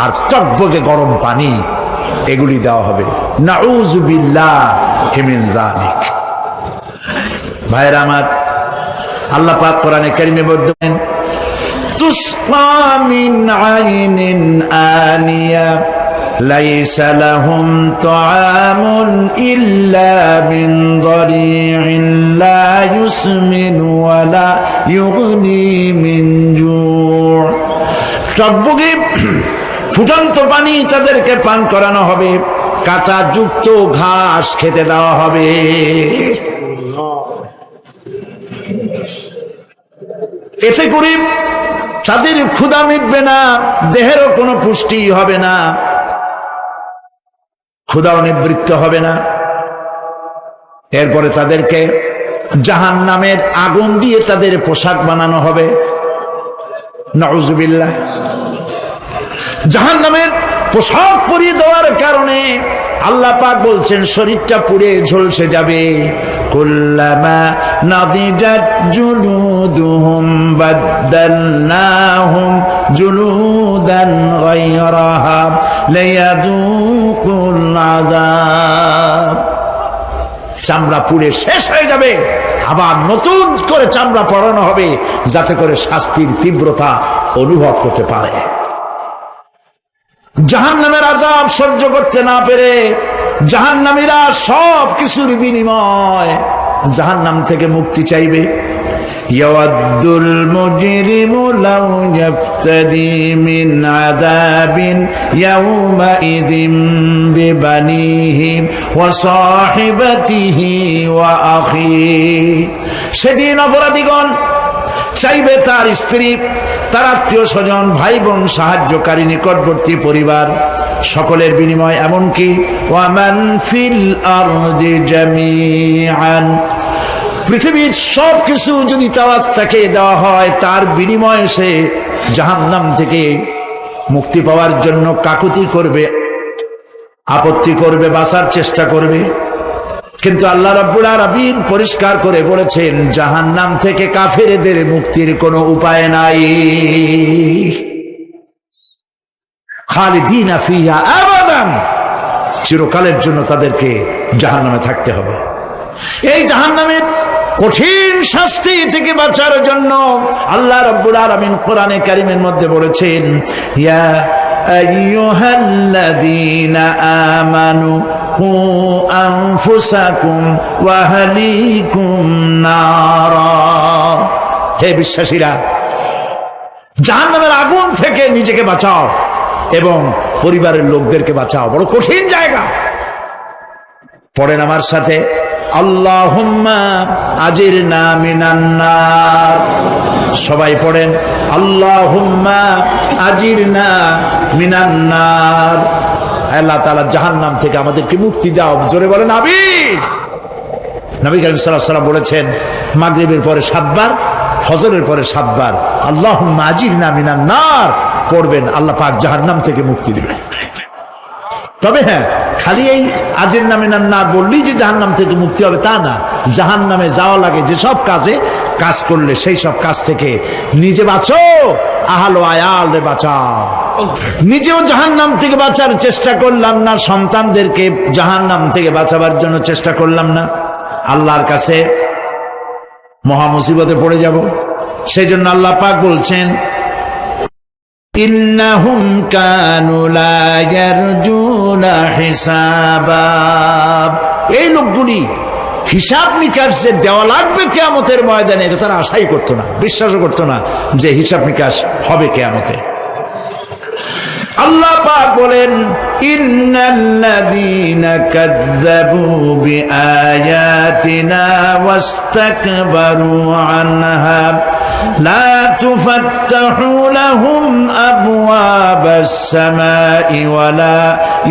আর টকবগে গরম পানি, এগুলি দেওয়া হবে। নাউযু বিল্লাহি মিন যালিক। ভাইরা আমার, আল্লাহ পাক কোরআনে কারীমে বলেন, তুসকা মিন আইনিন আনিয়া লাইসা লাহুম তুআমুন ইল্লা মিন দারি'in লা ইউসমিনু ওয়া লা ইউগনি মিন জু'। টকবগে ফুটন্ত পানি তাদেরকে পান করানো হবে, কাঁটা যুক্ত ঘাস খেতে দেওয়া হবে। এতে করে তাদের ক্ষুধা মিটবে না, দেহেরও কোনো পুষ্টি হবে না, ক্ষুধাও নিবৃত্ত হবে না। এরপরে তাদেরকে জাহান্নামের আগুন দিয়ে তাদের পোশাক বানানো হবে। নাউযুবিল্লাহ। জাহান্নামের পোশাক পরিয়ে দেওয়ার কারণে আল্লাহ পাক বলছেন শরীরটা পুড়ে ঝলসে যাবে। কুল্লামা নাদিজাত জুলুদুহুম বাদদালনাহুম জুলুদান গায়রাহা লিয়াযুকুল আযাব। চামড়া পুড়ে শেষ হয়ে যাবে, আবার নতুন করে চামড়া পরানো হবে, যাতে করে শাস্তির তীব্রতা অনুভব করতে পারে। জাহান্নামের আযাব সহ্য করতে না পেরে জাহান্নামীরা সব কিছুর বিনিময় জাহান্নাম থেকে মুক্তি চাইবে। ইয়াওয়াদ্দুল মুজরিমু লাউ ইয়াফতাদি মিন আযাবিন ইয়াওমাইযিন বিবানিহি ওয়া সাহিবাতিহি ওয়া আখিহি। সেদিন অপরাধীগণ চাইবে তার স্ত্রী, তার আত্মীয় স্বজন, ভাই বোন, সাহায্যকারী, নিকটবর্তী পরিবার সকলের বিনিময়, এমনকি ওয়ামান ফিল আরদি জামিআন, পৃথিবীর সব কিছু যদি তাকে দেওয়া হয়, তার বিনিময়ে সে জাহান্নাম থেকে মুক্তি পাওয়ার জন্য কাকুতি করবে, আপত্তি করবে, বাঁচার চেষ্টা করবে। কিন্তু আল্লাহ রাব্বুল আলামিন পরিষ্কার করে বলেছেন জাহান্নাম থেকে কাফেরদের মুক্তির কোনো উপায় নাই। খালিদিনা ফিহা আবাদান, চিরকালের জন্য তাদেরকে জাহান্নামে থাকতে হবে। এই জাহান্নামের কঠিন শাস্তি থেকে বাঁচার জন্য আল্লাহ রাব্বুল আলামিন কোরআনে কারীমের মধ্যে বলেছেন, ইয়া আইয়ুহাল্লাযীনা আমানু কু আনফুসাকুম ওয়া আহলিকুম নারা। হে বিশ্বাসীরা, জাহান্নামের আগুন থেকে নিজেকে বাঁচাও এবং পরিবারের লোকদেরকে বাঁচাও। বড় কঠিন জায়গা। পড়েন আমার সাথে, আল্লাহুম্মা আজিরনা মিনান নার। সবাই পড়েন, আল্লাহুম্মা আজিরনা মিনান নার। আল্লাহ তাআলা জাহান্নাম থেকে আমাদেরকে মুক্তি দাও। জোরে বলেন আমিন। নবী করিম সাল্লাল্লাহু আলাইহি ওয়াসাল্লাম বলেছেন মাগরিবের পরে 7 বার, ফজরের পরে 7 বার আল্লাহুম্মা আজিরনা মিনান নার পড়বেন, আল্লাহ পাক জাহান্নাম থেকে মুক্তি দিবেন। তবে হ্যাঁ, খালি এই আজিরনা মিনান নার বললেই যে জাহান্নাম থেকে মুক্তি হবে তা না। জাহান্নামে যাওয়া লাগে যেসব কাজ করলে সেই সব কাজ থেকে নিজে বাঁচো, আহল আয়াল রে বাঁচাও। নিজেও জাহান্নাম থেকে বাঁচার চেষ্টা করলাম না, সন্তানদেরকে জাহান্নাম থেকে বাঁচাবার জন্য চেষ্টা করলাম না, আল্লাহর কাছে মহা মুসিবতে পড়ে যাব। সেই জন্য আল্লাহ পাক বলছেন, ইন্নাহুম কানু লা ইয়ারজুনা হিসাবা। এই লোকগুলি হিসাব নিকাশ যে দেওয়া লাগবে কিয়ামতের ময়দানে, এটা তারা আশাই করতো না, বিশ্বাসও করতো না যে হিসাব নিকাশ হবে কিয়ামতে। আল্লাহ পাক বলেন, ইন্নাল্লাযীনা কাযযাবু বিআয়াতিনা ওয়াস্তাকবারু আনহা লা তুফাত্তাহু লাহুম আবওয়াবাস সামাই ওয়ালা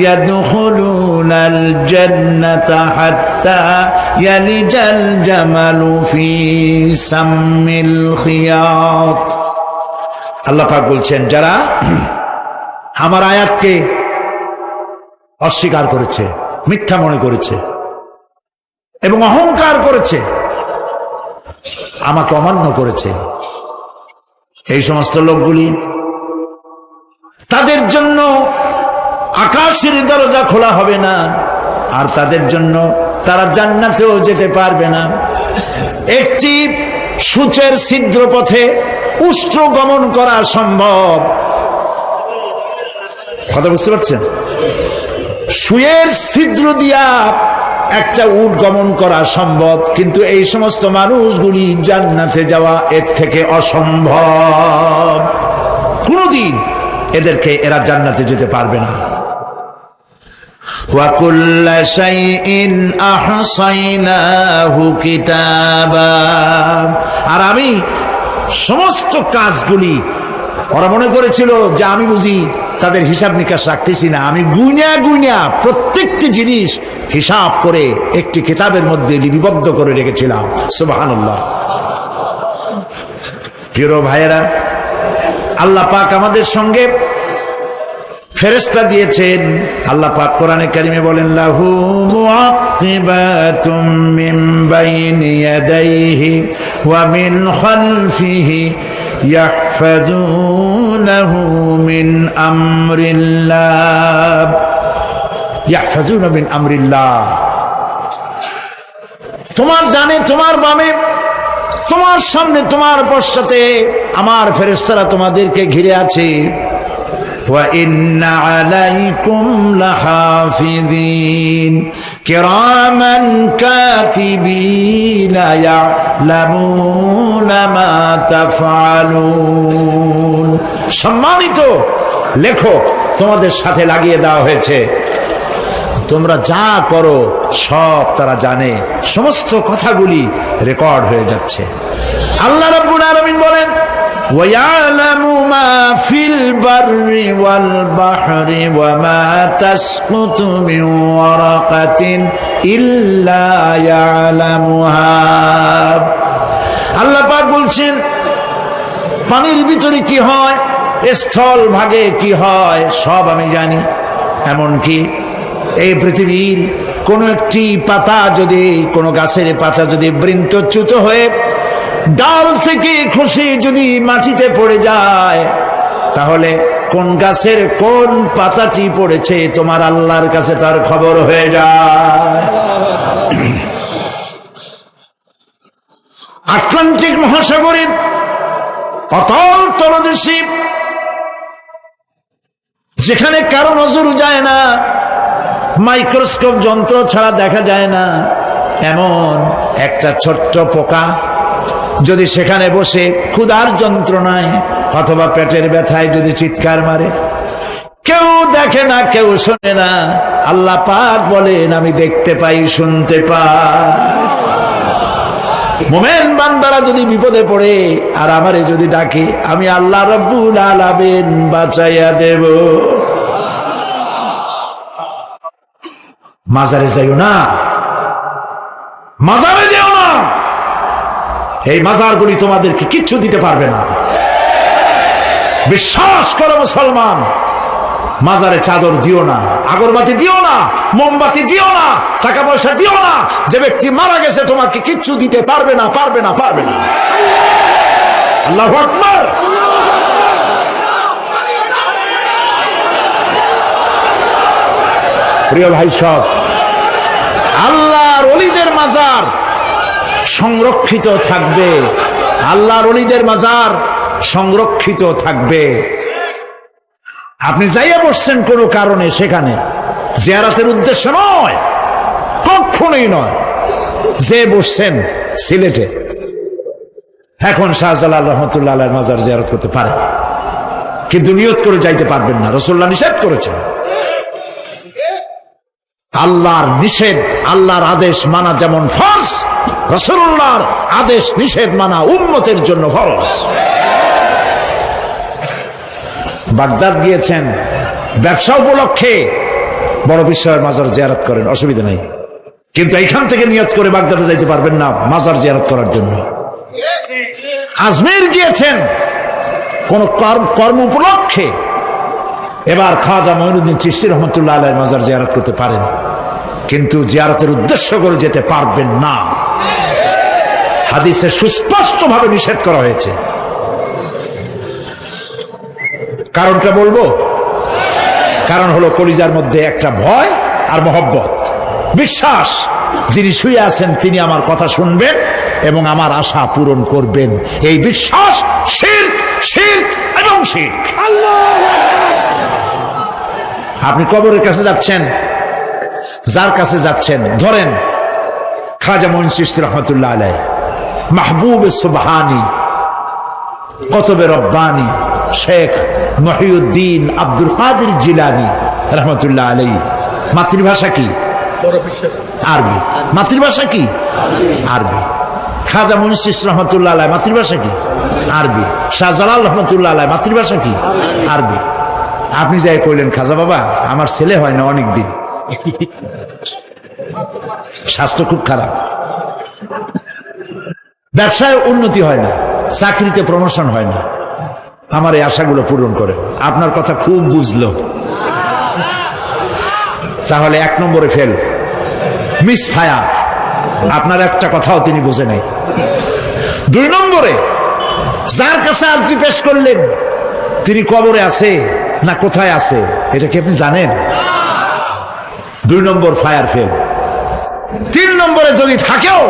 ইয়াদখুলুনাল জান্নাতা হাত্তা ইয়ালিজাল জামালু ফি সাম্মিল খিয়াত। আল্লাহ পাক বলছেন, যারা আমার আয়াতকে অস্বীকার করেছে, মিথ্যা মনে করেছে এবং অহংকার করেছে, আমাকে অমান্য করেছে, এই সমস্ত লোকগুলি, তাদের জন্য আকাশের দরজা খোলা হবে না, আর তাদের জন্য তারা জান্নাতেও যেতে পারবে না। একটি সূচের ছিদ্র পথে উষ্ট্র গমন করা সম্ভব, কথা বুঝতে পারছেন? সুয়ের ছিদ্র দিয়া একটা উট গমন করা সম্ভব, কিন্তু এই সমস্ত মানুষগুলি জান্নাতে যাওয়া এর থেকে অসম্ভব। কোনদিন এদেরকে এরা জান্নাতে যেতে পারবে না। ওয়া কুল্লা শাইইন আহসাইনাহু কিতাবা, আর আমি সমস্ত কাজগুলি, ওরা মনে করেছিল যে আমি বুঝি তাদের হিসাব নিকাশ রাখতেছি না, আমি গুইনা গুইনা প্রত্যেকটি জিনিস হিসাব করে একটি কিতাবের মধ্যে লিপিবদ্ধ করে রেখেছিলাম। সুবহানাল্লাহ। প্রিয় ভাইয়েরা, আল্লাহ পাক আমাদের সঙ্গে ফেরেশতা দিয়েছেন। আল্লাহ পাক কোরআনে কারিমে বলেন, লাহু মুআক্কিবাতুম মিন বাইনি ইয়াদাইহি ওয়া মিন খালফিহি ইয়াহফাযুনাহু মিন আমরিল্লাহ, ইয়াহফাযুনা মিন আমরিল্লাহ। তোমার ডানে, তোমার বামে, তোমার সামনে, তোমার পশ্চাতে আমার ফেরেশতারা তোমাদেরকে ঘিরে আছে। ওয়া ইন্না আলাইকুম লাহাফিযিন কিরামান কাতিবিনা ইয়ালামুনা মা তাফআলুন। সম্মানিত লেখক তোমাদের সাথে লাগিয়ে দেওয়া হয়েছে, তোমরা যা করো সব তারা জানে, সমস্ত কথাগুলি রেকর্ড হয়ে যাচ্ছে। আল্লাহ রাব্বুল আলামিন বলেন, ওয়ায়ালামু মা ফিল বাররি ওয়াল বাহরি ওয়া মা তাসকুতু মিন ওয়ারাকাতিন ইল্লা ইয়ালামুহা। আল্লাহ পাক বলছেন, পানির ভিতরে কি হয়, স্থল ভাগে কি হয়, সব আমি জানি। এমনকি এই পৃথিবীর কোন একটি পাতা যদি, কোন গাছের পাতা যদি বৃন্তচ্যুত হয়ে ডাল থেকে খসে যদি মাটিতে পড়ে যায়, তাহলে কোন গাছের কোন পাতাটি পড়েছে তোমার আল্লাহর কাছে তার খবর হয়ে যায়। আটলান্টিক মহাসাগরে অতল তলদেশে, যেখানে কারো নজর যায় না, মাইক্রোস্কোপ যন্ত্র ছাড়া দেখা যায় না, এমন একটা ছোট্ট পোকা যদি সেখানে বসে ক্ষুধার যন্ত্রণায় অথবা পেটের ব্যথায় যদি চিৎকার মারে, কেউ দেখে না, কেউ শোনে না, আল্লাহ পাক বলেন আমি দেখতে পাই, শুনতে পাই। মুমিন বান্দারা যদি বিপদে পড়ে আর আমারে যদি ডাকে, আমি আল্লাহ রাব্বুল আলামিন বাঁচাইয়া দেব। মাজারে যাইও না, মাজারে যেও না, এই মাজারগুলি তোমাদেরকে কিচ্ছু দিতে পারবে না। বিশ্বাস করো মুসলমান, মাজারে চাদর দিও না, আগরবাতি দিও না, মোমবাতি দিও না, টাকা পয়সা দিও না। যে ব্যক্তি মারা গেছে তোমাকে কিচ্ছু দিতে পারবে না, পারবে না, পারবে না। আল্লাহু আকবার। প্রিয় ভাই সব, আল্লাহর ওলিদের মাজার সংরক্ষিত থাকবে, আল্লাহর ওলিদের মাজার সংরক্ষিত থাকবে। আপনি যাইয়া বসছেন কোনো কারণে, সেখানে জিয়ারতের উদ্দেশ্য নয়, কখনোই নয়। যে বসছেন সিলেটে, এখন শাহজালাল রহমতুল্লাহ আলাইহির মাজার জিয়ারত করতে পারেন, কিন্তু নিয়ত করে যাইতে পারবেন না, রাসূলুল্লাহ নিষেধ করেছেন। আল্লাহর নিষেধ, আল্লাহর আদেশ মানা যেমন ফরজ, রাসূলুল্লাহর আদেশ নিষেধ মানা উম্মতের জন্য ফরজ। বাগদাদ গিয়েছেন ব্যবসা উপলক্ষে, বড় পীর সাহেবের মাজার জিয়ারত করেন, অসুবিধা নাই, কিন্তু এইখান থেকে নিয়ত করে বাগদাদে যাইতে পারবেন না মাজার জিয়ারত করার জন্য। আজমের গিয়েছেন কোন কর্ম উপলক্ষে, এবার খাজা মঈনুদ্দিন চিশতি রহমতুল্লাহ আলাইহির মাজার জিয়ারত করতে পারেন, কিন্তু জিয়ারতের উদ্দেশ্য করে যেতে পারবেন না। হাদিসে সুস্পষ্টভাবে নিষেধ করা হয়েছে। কারণটা বলবো? কারণ হলো কলিজার মধ্যে একটা ভয় আর মহব্বত, বিশ্বাস যিনি শুয়ে আছেন তিনি আমার কথা শুনবেন এবং আমার আশা পূরণ করবেন, এই বিশ্বাস শিরক, শিরক এবং শিরক। আপনি কবরের কাছে যাচ্ছেন, যার কাছে যাচ্ছেন, ধরেন খাজা মঈনুদ্দিন চিশতি রহমতুল্লাহ আলাইহি, মাহবুব সুবহানি, কুতুবে রব্বানি শেখ মহিউদ্দিন আব্দুল কাদের জিলানী রহমতুল্লাহ আলাইহি। মাতৃভাষা কি? আরবি। মাতৃভাষা কি? আরবি। খাজা মঈনুদ্দিন চিশতি রহমতুল্লাহ আলাইহি মাতৃভাষা কি? আরবি। শাহজালাল রহমতুল্লাহ আলাইহি মাতৃভাষা কি? আরবি। আপনি যাই কইলেন, খাজা বাবা আমার ছেলে হয় না অনেক দিন, স্বাস্থ্য খুব খারাপ, ব্যবসায় উন্নতি হয় না, চাকরিতে প্রমোশন হয় না, আমার এই আশাগুলো পূরণ করেন। আপনার কথা খুব বুঝলো, তাহলে 1 নম্বরে ফেল, মিস ফায়ার। আপনার একটা কথাও তিনি বোঝে নাই। 2 নম্বরে যার কাছে আর্জি পেশ করলেন তিনি কবরে আছে না কোথায় আছে এটা কি আপনি জানেন? 2 নম্বর ফায়ার ফেল। 3 নম্বরে যদি থাকেও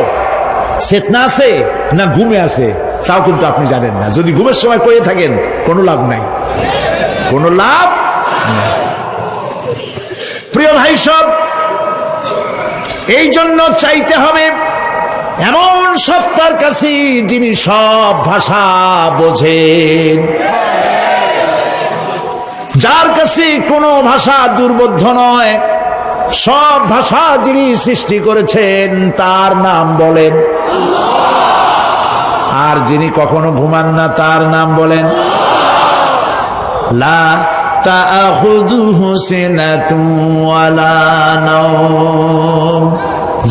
চেতনা আছে না ঘুমে আছে তাও কিন্তু আপনি জানেন না। যদি ঘুমের সময় কয়ে থাকেন কোনো লাভ নাই, কোনো লাভ নাই। প্রিয় ভাই সব, এই জন্য চাইতে হবে এমন সত্তার কাছে যিনি সব ভাষা বোঝেন, যার কাছে কোনো ভাষা দুর্বোধ্য নয়, সব ভাষা যিনি সৃষ্টি করেছেন তার নাম বলেন, আর যিনি কখনো ঘুমান না তার নাম বলেন লা তাখুযুহু সিনাতুন ওয়ালা নাওম,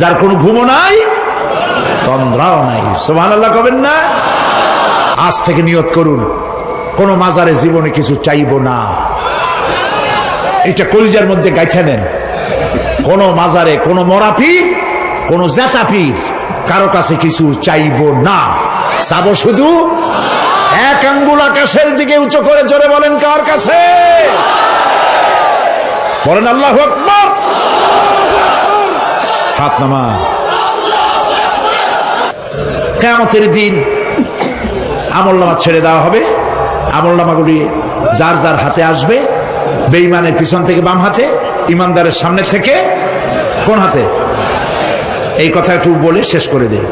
যার কোনো ঘুমও নাই তন্দ্রাও নাই। সুবহানাল্লাহ কবেন না? আজ থেকে নিয়ত করুন কোন মাজারে জীবনে কিছু চাইব না, এটা কলিজার মধ্যে গাইথা নেন। কোন মাজারে কোন মরা পীর, কোন জেতা পীর কারো কাছে কিছু চাইব না, চাবো শুধু এক আঙ্গুল আকাশের দিকে উঁচু করে জোরে বলেন কার কাছে? বলেন আল্লাহু আকবার। হাত নামা। কিয়ামতের দিন আমলনামা ছেড়ে দেওয়া হবে, আমলনামাগুলি যার যার হাতে আসবে, বেঈমানের পিছন থেকে বাম হাতে, ইমানদারের সামনে থেকে কোন হাতে? এই কথা একটু বলে শেষ করে দেই।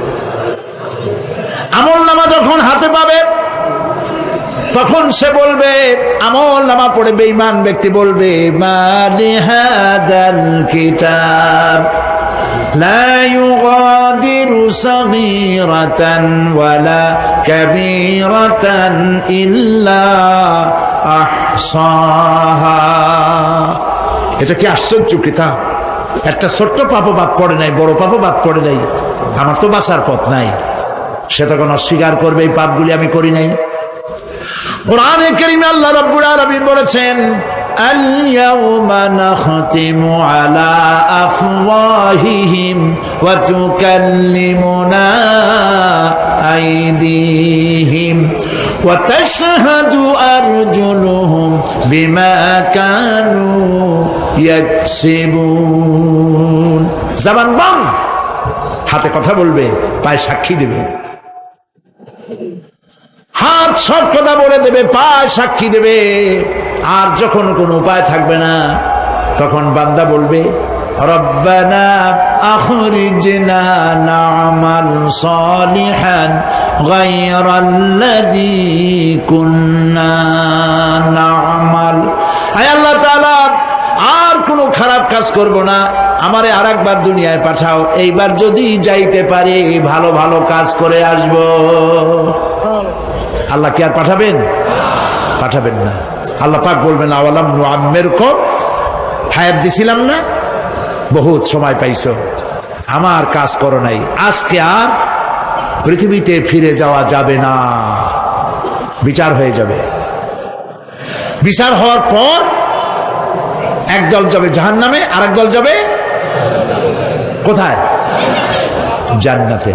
আমলনামা যখন হাতে পাবে তখন সে বলবে, আমলনামা পড়ে বেঈমান ব্যক্তি বলবে, মালি হাদাল কিতাব লা ইউগাদিরু সাগীরাতান ওয়ালা কাবীরাতান ইল্লা আহসাহা। এটা কি আশ্চর্য কিতাব! একটা ছোট্ট পাপও বাদ পড়ে নাই, বড় পাপও বাদ পড়ে নাই, আমার তো বাঁচার পথ নাই। সে তখন অস্বীকার করবে এই পাপগুলি আমি করি নাই। কোরআনে কারীমে আল্লাহ রাব্বুল আলামিন বলেছেন, আল ইয়াউমা নাখতিমু আলা আফওয়াহিহিম ওয়া তুকাল্লিমুনা আইদিহিম ওয়া তাশহাদু আরজুলুহুম বিমা কানু ইয়াকসিবুন। জবান বন্ধ, হাতে কথা বলবে, পায়ে সাক্ষী দেবে। হাত সব কথা বলে দেবে, পায়ে সাক্ষী দেবে। আর যখন কোনো উপায় থাকবে না তখন বান্দা বলবে, রব্বানা আখরিজনা না'মাল সালিহান গায়রাল্লাযী কুন্না না'মাল। আয় আল্লাহ তাআলা, আর কোনো খারাপ কাজ করব না, আমারে আরেকবার দুনিয়ায় পাঠাও, এইবার যদি যাইতে পারি ভালো ভালো কাজ করে আসব। আল্লাহ কি আর পাঠাবেন? পাঠাবেন না। আল্লাহ পাক বলবেন, আওয়ালাম নুআম্মিরকুম, হায়াত দিছিলাম না, বহুত সময় পাইছো, আমার কাজ করো নাই, আজকে আর পৃথিবীতে ফিরে যাওয়া যাবে না, বিচার হয়ে যাবে। বিচার হওয়ার পর একদল যাবে জাহান্নামে, আর একদল যাবে কোথায়? জান্নাতে।